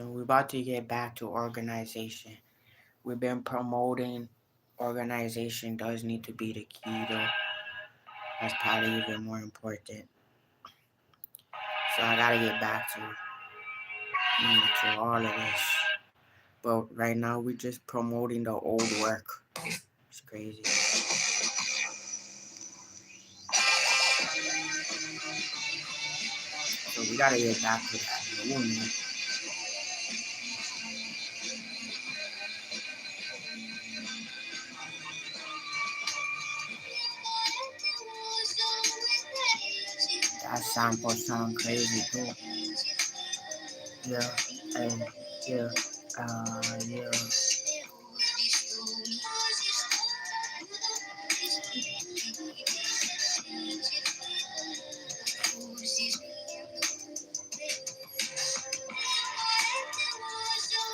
We're about to get back to organization. We've been promoting organization does need to be the key though. That's probably even more important. So I gotta get back to all of this. But right now we're just promoting the old work. It's crazy. So we gotta get back to that new one. That sample sound crazy too. Yeah, and yeah, yeah.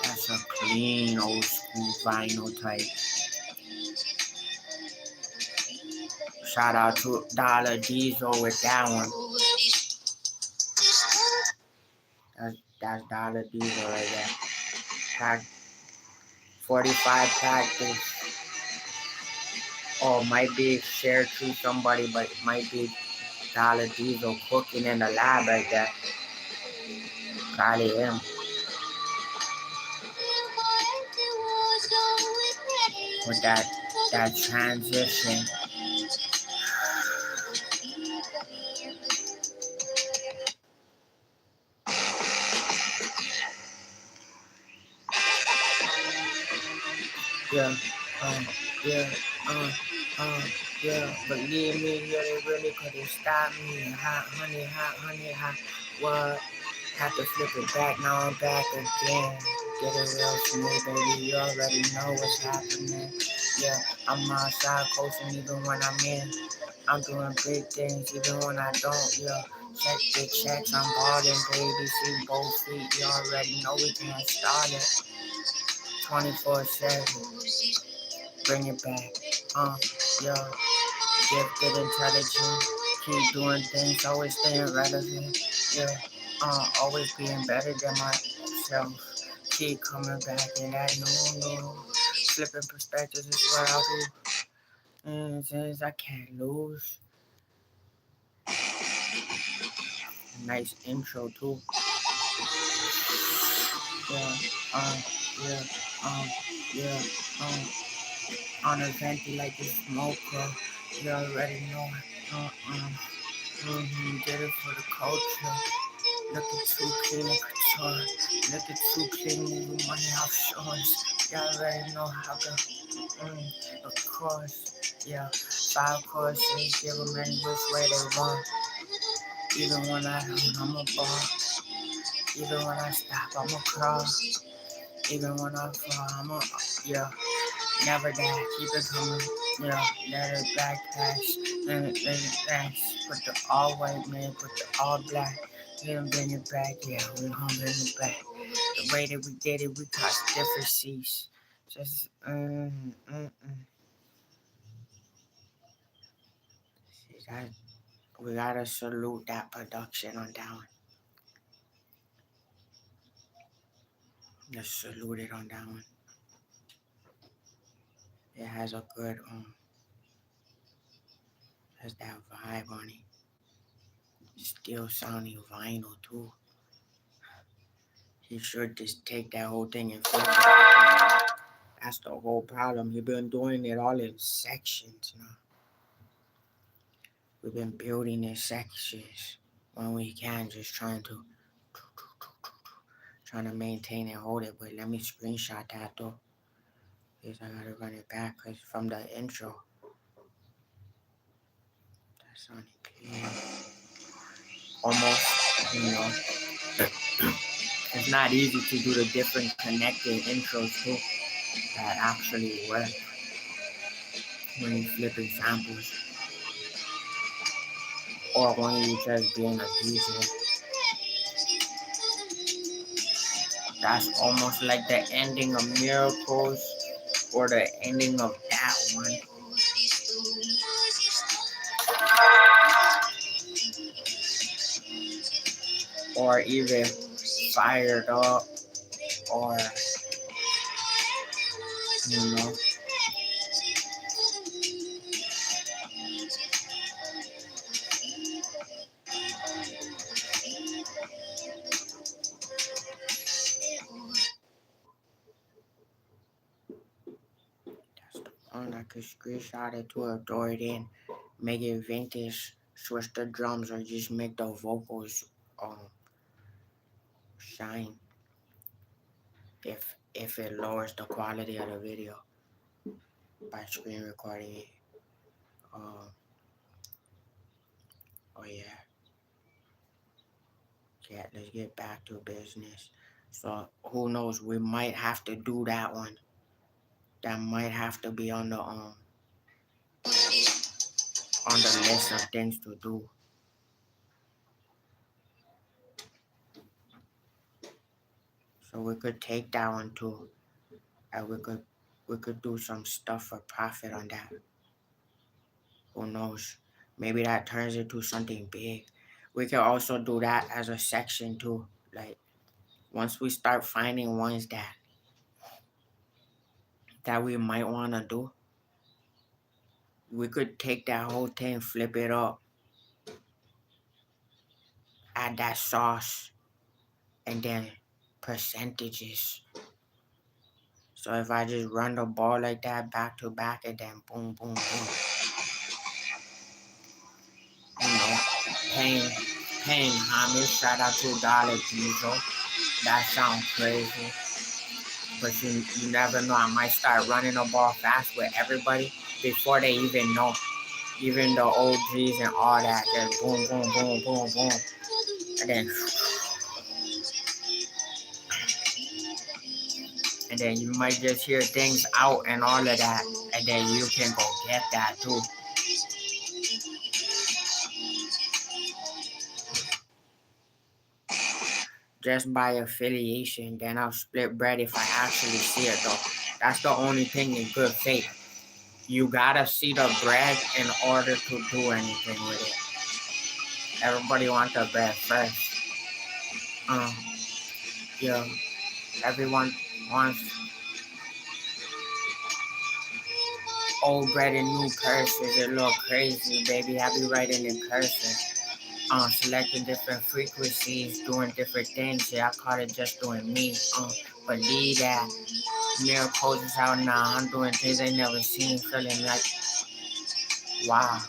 That's a clean old school vinyl type. Shout out to Dollar Diesel with that one. That's Dollar Diesel right there. Pack 45 package. Or might be shared to somebody, but it might be Dollar Diesel cooking in the lab right there. Probably him. With that transition. Yeah, yeah, yeah. Believe me, yeah, they really couldn't stop me. Hot honey, hot. What? Had to flip it back, now I'm back again. Get it real smooth, baby, you already know what's happening. Yeah, I'm outside coasting even when I'm in. I'm doing big things even when I don't, yeah. Check the checks, I'm ballin', baby, see both feet, you already know we can't start it. 24/7, bring it back, yeah. Gifted, intelligent, keep doing things, always staying relevant, yeah. Always being better than myself. Keep coming back in that no. Flipping perspectives is what I do. And since I can't lose. Nice intro too. Yeah, yeah, yeah, on a venti like a smoker. You already know it. Did it for the culture. Looking too clean and couture. Looking too clean, moving money off shores. Y'all already know how to, of course, yeah. 5 courses, give them any which way they want. Even when I'm a bar. Even when I stop, I'm a crawl. Even when I fall, yeah. Never that, keep it coming. Yeah, let it backpacks. Let it thanks. Put the all white man, put the all black. Let him bring it back, yeah, we home bring it back. The way that we did it, we touched different seas. Just, See that? We gotta salute that production on that one. Just salute it on that one. It has a good, has that vibe on it. Still sounding vinyl too. He should just take that whole thing and flip it. That's the whole problem. He's been doing it all in sections, We've been building in sections when we can, just trying to maintain and hold it. But let me screenshot that though, because I gotta run it back. Cause from the intro, that sounded clear. Almost, it's not easy to do the different connected intros too that actually work when you're flipping samples. or when you just being a DJ. That's almost like the ending of Miracles or the ending of that one. Or even Fired Up, or you know. That's the one I could screenshot it to a throw it in, make it vintage, switch the drums, or just make the vocals shine. If it lowers the quality of the video by screen recording it. Um, oh yeah, let's get back to business. So who knows? We might have to do that one. That might have to be on the list of things to do. So we could take that one too, and we could do some stuff for profit on that. Who knows? Maybe that turns into something big. We could also do that as a section too. Like once we start finding ones that we might want to do, we could take that whole thing, flip it up, add that sauce, and then percentages. So if I just run the ball like that back to back and then boom, boom, boom, you know, paying homage, shout out to Dollar Diesel. That sounds crazy. But you never know, I might start running the ball fast with everybody before they even know. Even the OGs and all that, just boom, boom, boom, boom, boom. And then you might just hear things out and all of that, and then you can go get that too. Just by affiliation, then I'll split bread if I actually see it though. That's the only thing in good faith. You gotta see the bread in order to do anything with it. Everybody wants the bread first. Yeah, everyone wants old bread and new curses. It look crazy, baby. I be writing in cursive. Selecting different frequencies, doing different things. Yeah, I call it just doing me. Believe that. Miracles is out now. I'm doing things I never seen, feeling like wow,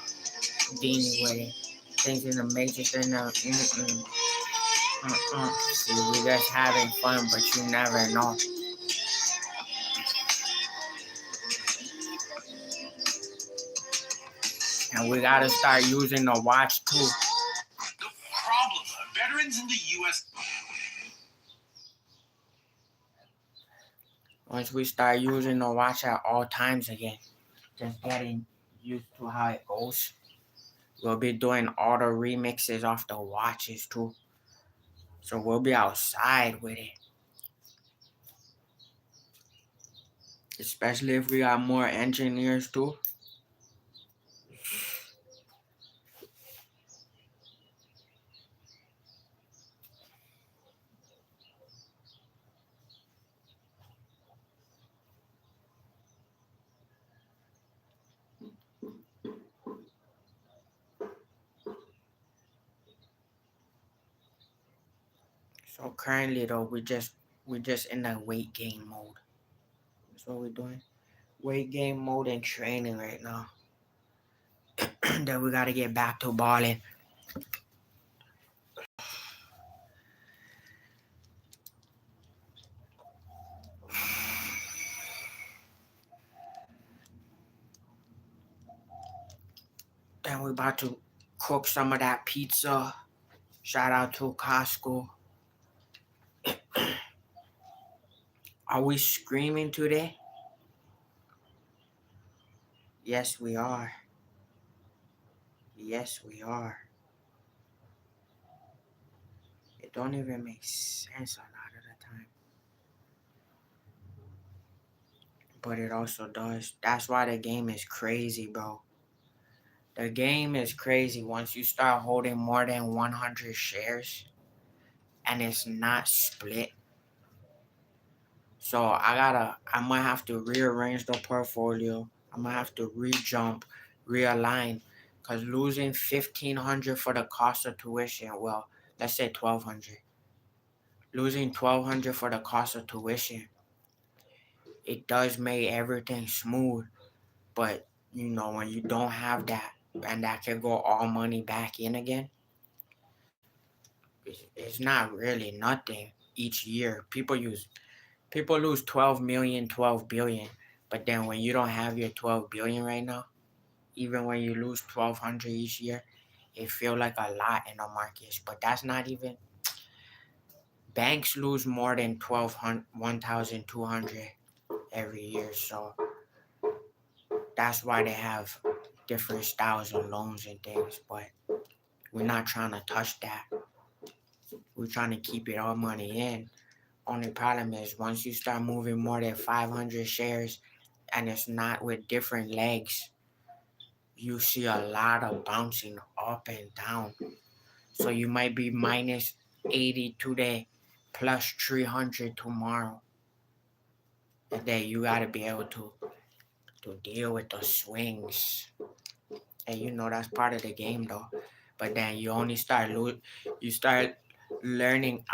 dealing with it. Things in the matrix and the See, we just having fun, but you never know. And we gotta start using the watch too. The problem of veterans in the U.S. Once we start using the watch at all times again, just getting used to how it goes. We'll be doing all the remixes off the watches too. So we'll be outside with it. Especially if we got more engineers too. So currently though, we just in the weight gain mode. That's what we're doing. Weight gain mode and training right now. Then we gotta get back to balling. Then we about to cook some of that pizza. Shout out to Costco. Are we screaming today? Yes, we are. Yes, we are. don't even make sense a lot of the time. But it also does. That's why the game is crazy, bro. The game is crazy once you start holding more than 100 shares and it's not split. So I might have to rearrange the portfolio. I might have to re-jump, realign, because losing 1,500 for the cost of tuition, well, let's say 1,200. Losing 1,200 for the cost of tuition, it does make everything smooth. But, when you don't have that, and that can go all money back in again, it's not really nothing each year. People lose 12 million, 12 billion. But then when you don't have your 12 billion right now, even when you lose 1,200 each year, it feel like a lot in the markets. But that's not even, banks lose more than 1,200 every year. So that's why they have different styles of loans and things. But we're not trying to touch that. We're trying to keep it all money in. Only problem is once you start moving more than 500 shares and it's not with different legs, you see a lot of bouncing up and down. So you might be minus 80 today, plus 300 tomorrow. And then you gotta be able to deal with the swings. And that's part of the game though. But then you only you start learning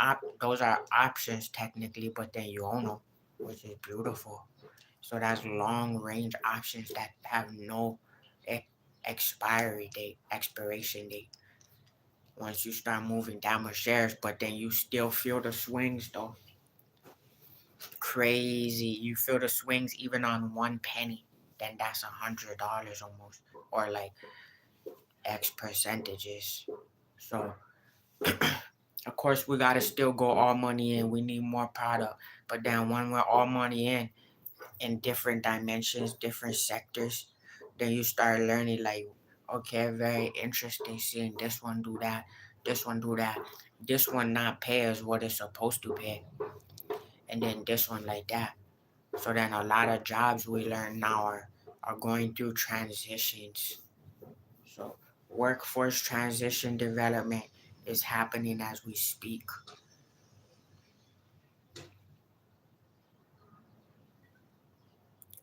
those are options technically, but then you own them, which is beautiful. So that's long range options that have no expiration date. Once you start moving that much shares, but then you still feel the swings though. Crazy. You feel the swings even on 1 penny. Then that's $100 almost. Or like X percentages. So of course we gotta still go all money in. We need more product. But then when we're all money in different dimensions, different sectors, then you start learning like, okay, very interesting seeing this one do that, this one do that, this one not pay as what it's supposed to pay, and then this one like that. So then a lot of jobs we learn now are going through transitions. So workforce transition development is happening as we speak.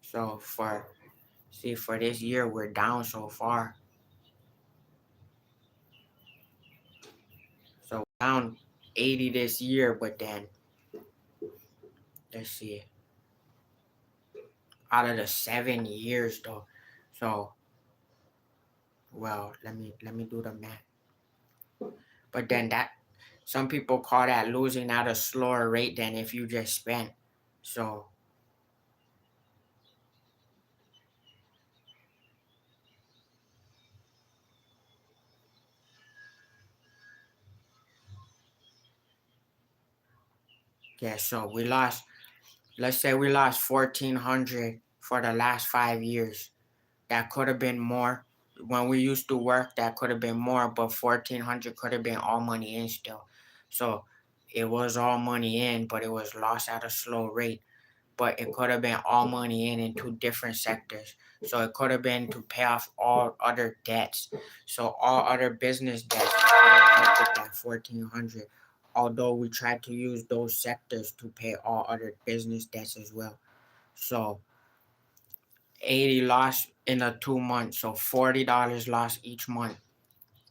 So for this year we're down so far. So down 80 this year, but then let's see, out of the 7 years though. So well, let me do the math. But then that some people call that losing at a slower rate than if you just spent. So yeah, so we lost. Let's say we lost 1,400 for the last 5 years. That could have been more. When we used to work, that could have been more, but 1,400 could have been all money in still. So it was all money in, but it was lost at a slow rate. But it could have been all money in two different sectors. So it could have been to pay off all other debts. So all other business debts could have helped with that 1,400. Although we tried to use those sectors to pay all other business debts as well. So 80 lost in a 2 months, so $40 lost each month.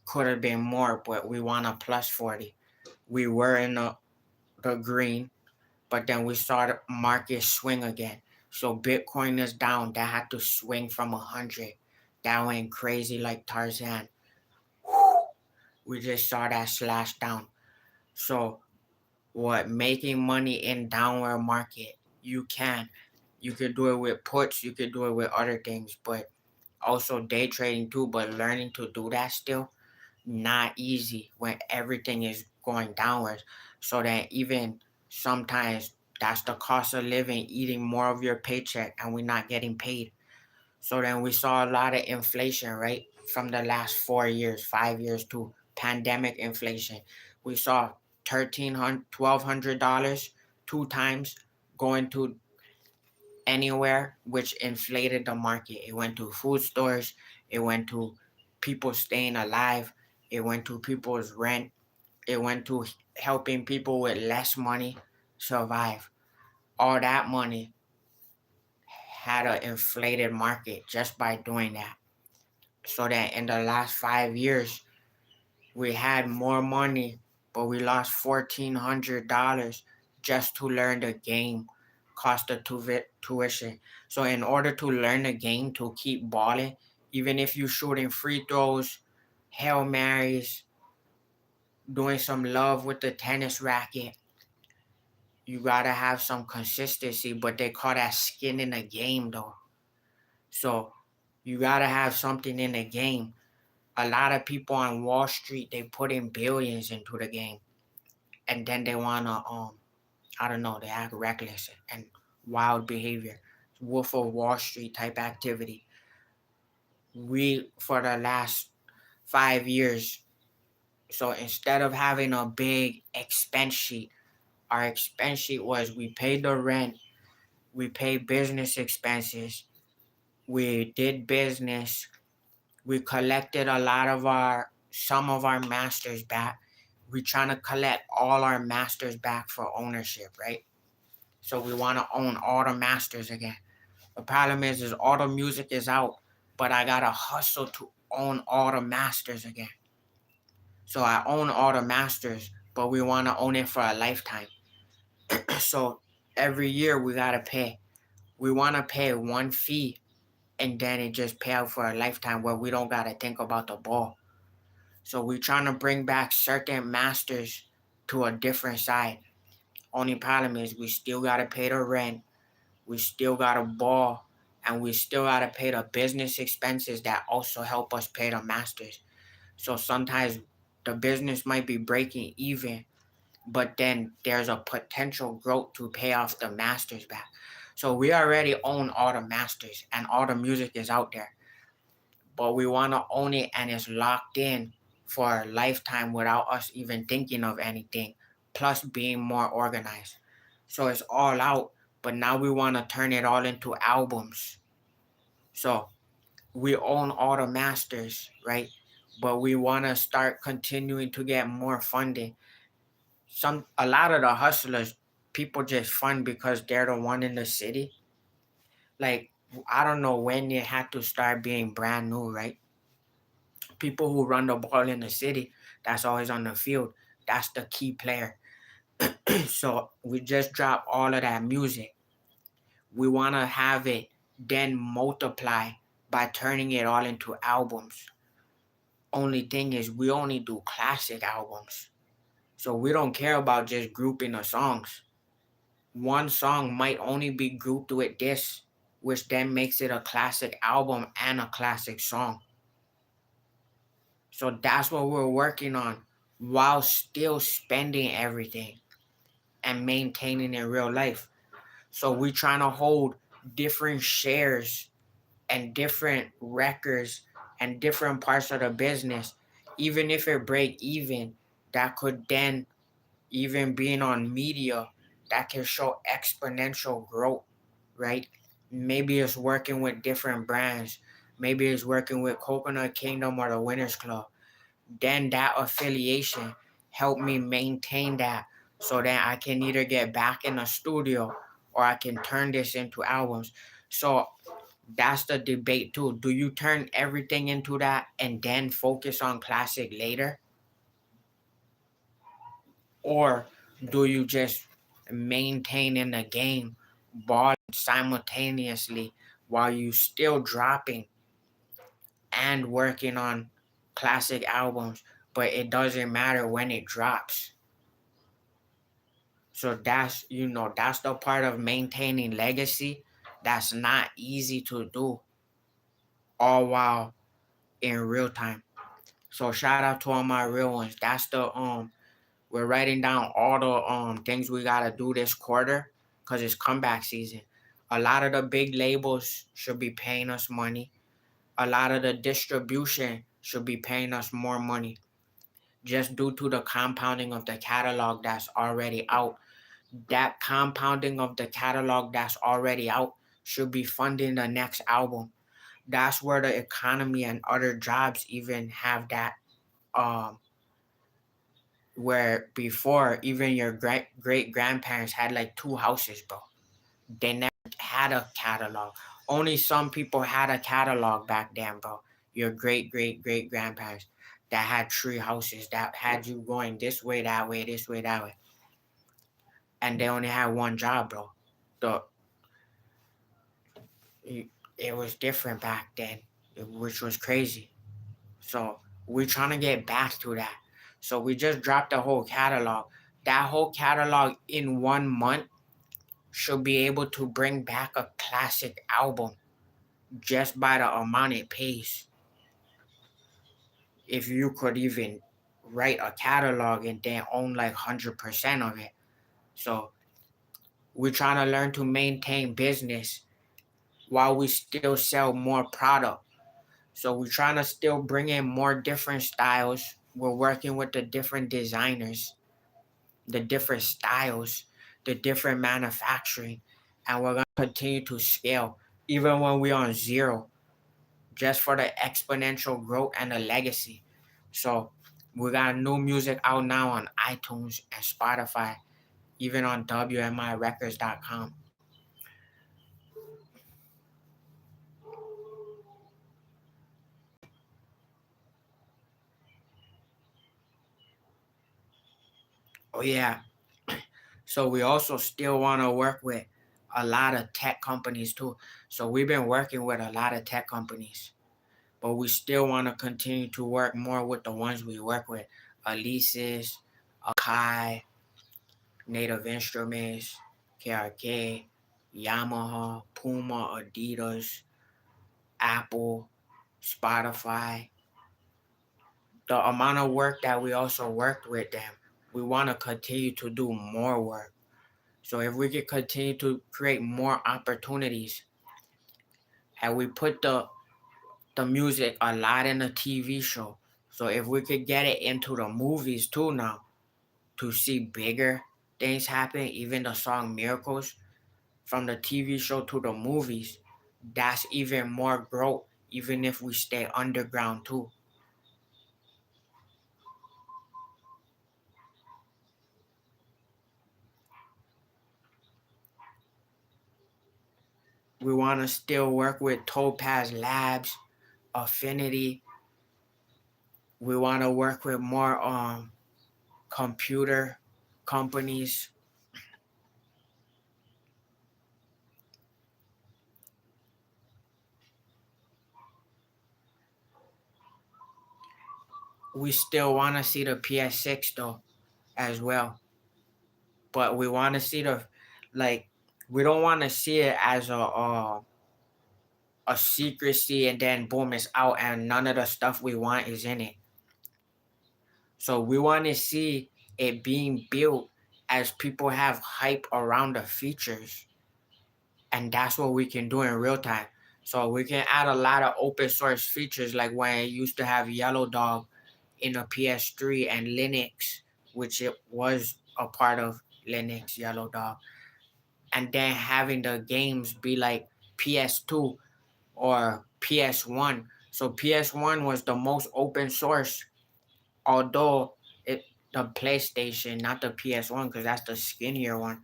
Could have been more, but we won a plus 40. We were in the green, but then we saw the market swing again. So Bitcoin is down. That had to swing from 100. That went crazy like Tarzan. We just saw that slash down. So what, making money in downward market, you can. You could do it with puts, you could do it with other things, but also day trading too, but learning to do that still not easy when everything is going downwards. So that even sometimes that's the cost of living, eating more of your paycheck and we're not getting paid. So then we saw a lot of inflation, right? From the last 4 years, 5 years to pandemic inflation. We saw $1,200 two times going to anywhere, which inflated the market. It went to food stores, it went to people staying alive, it went to people's rent, it went to helping people with less money survive. All that money had an inflated market just by doing that. So that in the last 5 years, we had more money, but we lost $1,400 just to learn the game, cost of tuition. So in order to learn the game to keep balling, even if you shooting free throws, Hail Marys, doing some love with the tennis racket, you gotta have some consistency, but they call that skin in the game though. So you gotta have something in the game. A lot of people on Wall Street, they put in billions into the game, and then they wanna I don't know, they act reckless and wild behavior, Wolf of Wall Street type activity. We for the last 5 years, so instead of having a big expense sheet, our expense sheet was we paid the rent, we paid business expenses, we did business, we collected a lot of some of our masters back. We trying to collect all our masters back for ownership, right? So we want to own all the masters again. The problem is all the music is out, but I gotta hustle to own all the masters again. So I own all the masters, but we want to own it for a lifetime. So every year we gotta pay. We want to pay one fee, and then it just pay out for a lifetime where we don't gotta think about the ball. So we're trying to bring back certain masters to a different side. Only problem is we still gotta pay the rent, we still gotta ball, and we still gotta pay the business expenses that also help us pay the masters. So sometimes the business might be breaking even, but then there's a potential growth to pay off the masters back. So we already own all the masters and all the music is out there, but we want to own it and it's locked in for a lifetime without us even thinking of anything, plus being more organized. So it's all out, but now we want to turn it all into albums. So we own all the masters, right? But we want to start continuing to get more funding. A lot of the hustlers, people just fund because they're the one in the city. Like I don't know when it had to start being brand new, right? People who run the ball in the city, that's always on the field. That's the key player. So we just drop all of that music. We want to have it then multiply by turning it all into albums. Only thing is, we only do classic albums. So we don't care about just grouping the songs. One song might only be grouped with this, which then makes it a classic album and a classic song. So that's what we're working on while still spending everything and maintaining in real life. So we're trying to hold different shares and different records and different parts of the business. Even if it break even, that could then, even being on media, that can show exponential growth, right? Maybe it's working with different brands. Maybe it's working with Coconut Kingdom or the Winners Club. Then that affiliation helped me maintain that so that I can either get back in the studio or I can turn this into albums. So that's the debate too. Do you turn everything into that and then focus on classic later? Or do you just maintain in the game, ball simultaneously while you still dropping and working on classic albums, but it doesn't matter when it drops. So that's the part of maintaining legacy that's not easy to do all while in real time. So shout out to all my real ones. That's the we're writing down all the things we gotta do this quarter because it's comeback season. A lot of the big labels should be paying us money. A lot of the distribution should be paying us more money. just due to the compounding of the catalog that's already out. That compounding of the catalog that's already out should be funding the next album. That's where the economy and other jobs even have that, um where before even your great grandparents had like two houses, bro. They never had a catalog. Only some people had a catalog back then, bro. Your great grandparents that had three houses that had you going this way, that way, this way, that way. And they only had one job, bro. The it was different back then, which was crazy. So we're trying to get back to that. So we just dropped the whole catalog. That whole catalog in 1 month should be able to bring back a classic album just by the amount it pays. If you could even write a catalog and then own like 100% of it. So we're trying to learn to maintain business while we still sell more product. So we're trying to still bring in more different styles. We're working with the different designers, the different styles, the different manufacturing, and we're going to continue to scale even when we're on zero, just for the exponential growth and the legacy. So we got new music out now on iTunes and Spotify, even on WMIRecords.com. Oh yeah. So we also still want to work with a lot of tech companies too. So we've been working with a lot of tech companies, but we still want to continue to work more with the ones we work with. Alesis, Akai, Native Instruments, KRK, Yamaha, Puma, Adidas, Apple, Spotify. The amount of work that we also worked with them, we want to continue to do more work. So if we could continue to create more opportunities, and we put the music a lot in the TV show. So if we could get it into the movies too now, to see bigger things happen, even the song Miracles, from the TV show to the movies, that's even more growth, even if we stay underground too. We want to still work with Topaz Labs, Affinity. We want to work with more computer companies. We still want to see the PS6 though as well, but we want to see the, like, we don't want to see it as a secrecy and then boom, it's out and none of the stuff we want is in it. So we want to see it being built as people have hype around the features, and that's what we can do in real time. So we can add a lot of open source features, like when it used to have Yellow Dog in a PS3 and Linux, which it was a part of Linux Yellow Dog, and then having the games be like PS2 or PS1. So PS1 was the most open source, although it the PlayStation, not the PS1, because that's the skinnier one.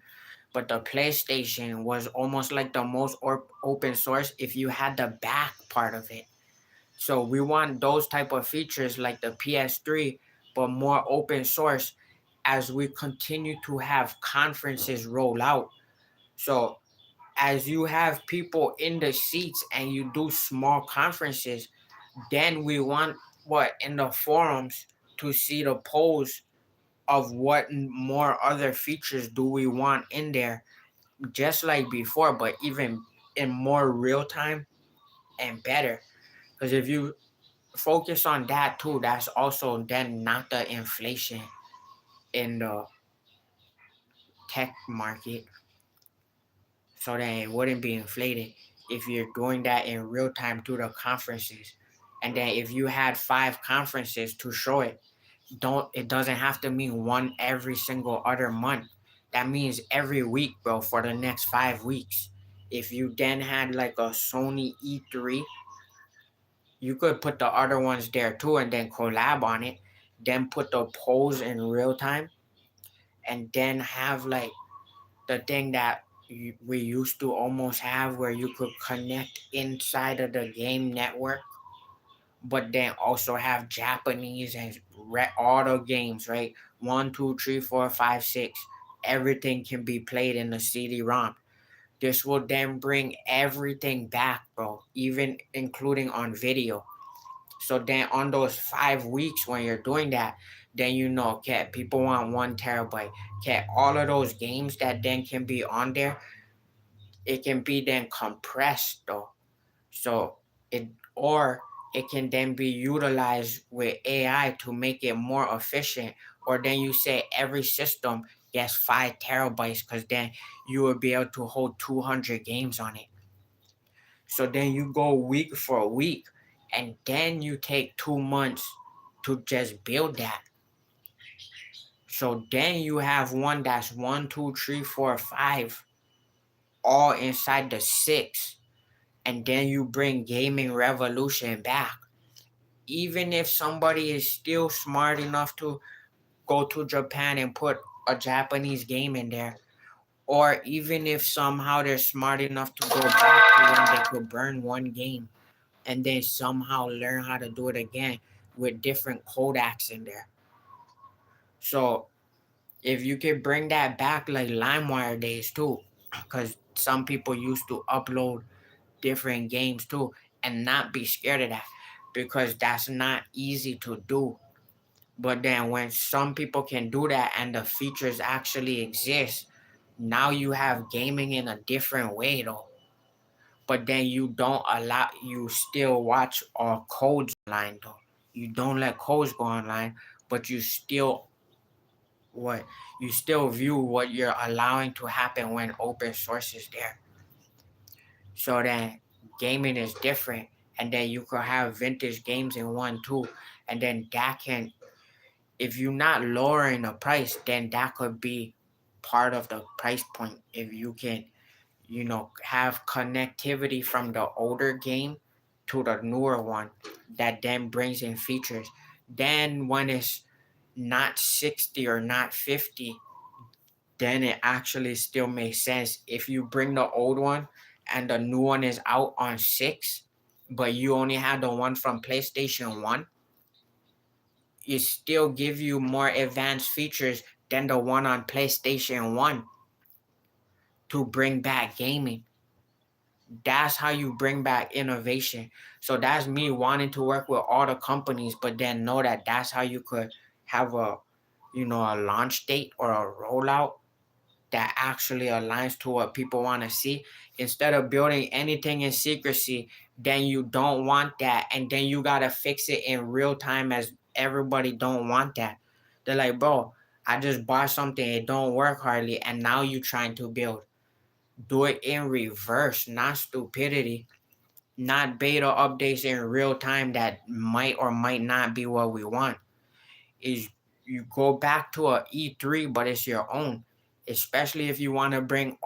But the PlayStation was almost like the most open source if you had the back part of it. So we want those type of features like the PS3, but more open source as we continue to have conferences roll out. So as you have people in the seats and you do small conferences, then we want what in the forums to see the polls of what more other features do we want in there, just like before, but even in more real time and better. Because if you focus on that too, that's also then not the inflation in the tech market. So then it wouldn't be inflated if you're doing that in real time through the conferences. And then if you had 5 conferences to show it, don't it doesn't have to mean one every single other month. That means every week, bro, for the next 5 weeks. If you then had like a Sony E3, you could put the other ones there too and then collab on it. Then put the polls in real time, and then have like the thing that we used to almost have where you could connect inside of the game network, but then also have Japanese and all the games, right? One, two, three, four, five, six. Everything can be played in the CD-ROM. This will then bring everything back, bro, even including on video. So then on those 5 weeks when you're doing that, then okay, people want 1 terabyte. Okay, all of those games that then can be on there, it can be then compressed though. So it or it can then be utilized with AI to make it more efficient. Or then you say every system gets 5 terabytes because then you will be able to hold 200 games on it. So then you go week for week, and then you take 2 months to just build that. So then you have one that's one, two, three, four, five, all inside the six. And then you bring gaming revolution back. Even if somebody is still smart enough to go to Japan and put a Japanese game in there, or even if somehow they're smart enough to go back to when they could burn one game and then somehow learn how to do it again with different codecs in there. So if you could bring that back like LimeWire days too, because some people used to upload different games too and not be scared of that, because that's not easy to do. But then when some people can do that and the features actually exist, now you have gaming in a different way though. But then you still watch all codes online though. You don't let codes go online, but what you still view what you're allowing to happen when open source is there. So then gaming is different, and then you could have vintage games in one too, and then that can, if you're not lowering the price, then that could be part of the price point. If you can, have connectivity from the older game to the newer one, that then brings in features. Then when it's not 60 or not 50, then it actually still makes sense. If you bring the old one and the new one is out on 6, but you only have the one from PlayStation 1, it still give you more advanced features than the one on PlayStation 1 to bring back gaming. That's how you bring back innovation. So that's me wanting to work with all the companies, but then know that that's how you could have a launch date or a rollout that actually aligns to what people want to see, instead of building anything in secrecy. Then you don't want that, and then you gotta fix it in real time, as everybody don't want that. They're like, bro, I just bought something, it don't work hardly, and now you trying to build. Do it in reverse, not stupidity. Not beta updates in real time that might or might not be what we want. Is you go back to a E3, but it's your own. Especially if you want to bring,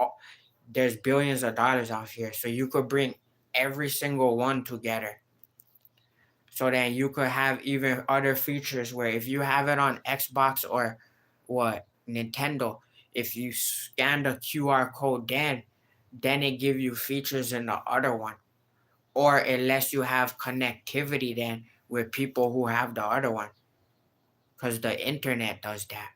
there's billions of dollars out here, so you could bring every single one together. So then you could have even other features where if you have it on Xbox or Nintendo, if you scan the QR code, then it give you features in the other one. Or unless you have connectivity then with people who have the other one, because the internet does that.